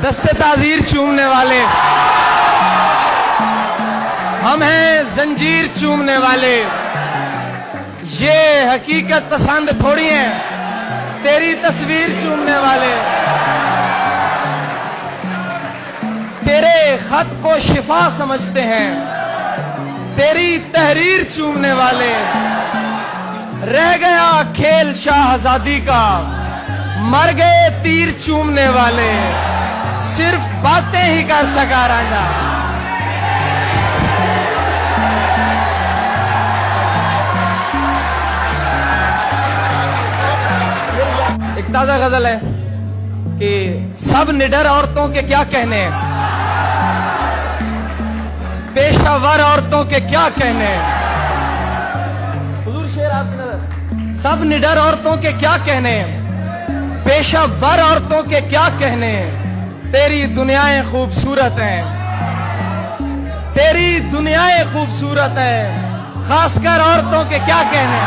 दस्ते ताजीर चूमने वाले, हम हैं जंजीर चूमने वाले। ये हकीकत पसंद थोड़ी है तेरी तस्वीर चूमने वाले। तेरे खत को शिफा समझते हैं तेरी तहरीर चूमने वाले। रह गया खेल शाहजादी का, मर गए तीर चूमने वाले। सिर्फ बातें ही कर सका राजा। एक ताजा गजल है कि सब निडर औरतों के क्या कहने, पेशावर औरतों के क्या कहने। हुजूर शेर आपकी नजर। सब निडर औरतों के क्या कहने, पेशावर औरतों के क्या कहने। तेरी दुनियाएं खूबसूरत हैं, तेरी दुनियाएं खूबसूरत है, खासकर औरतों के क्या कहने।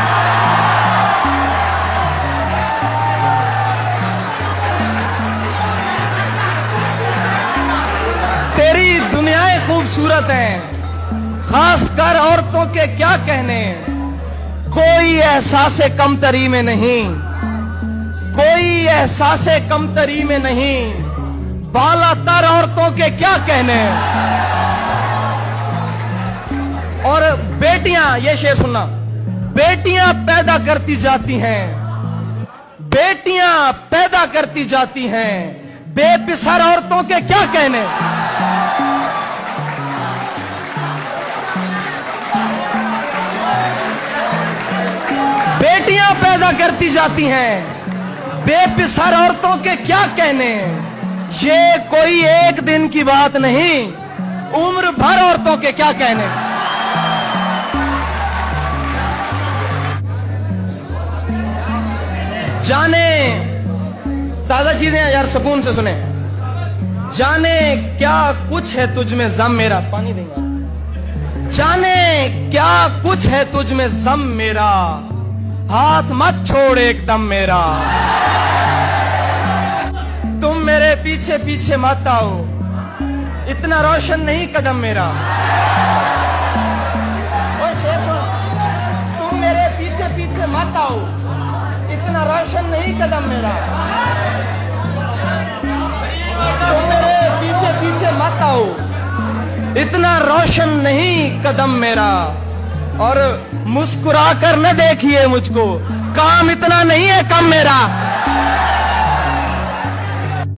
तेरी दुनियाएं खूबसूरत हैं, खासकर औरतों के क्या कहने। कोई एहसासे कमतरी में नहीं, कोई एहसासे कमतरी में नहीं, बालातर औरतों के क्या कहने। और बेटियां, ये शेर सुनना, बेटियां पैदा करती जाती हैं, बेटियां पैदा करती जाती हैं, बेपिसर औरतों के क्या कहने। बेटियां पैदा करती जाती हैं, बेपिसर औरतों के क्या कहने। ये कोई एक दिन की बात नहीं, उम्र भर औरतों के क्या कहने। जाने, ताजा चीजें हैं यार, सुकून से सुने। जाने क्या कुछ है तुझ में ज़म मेरा, पानी देंगे। जाने क्या कुछ है तुझ में ज़म मेरा, हाथ मत छोड़ एकदम मेरा। तुम मेरे पीछे पीछे मत आओ, इतना रोशन नहीं कदम मेरा। तुम मेरे पीछे पीछे मत आओ, इतना रोशन नहीं कदम मेरा। तुम मेरे पीछे पीछे मत आओ, इतना रोशन नहीं कदम मेरा। और मुस्कुरा कर न देखिए मुझको, काम इतना नहीं है कम मेरा।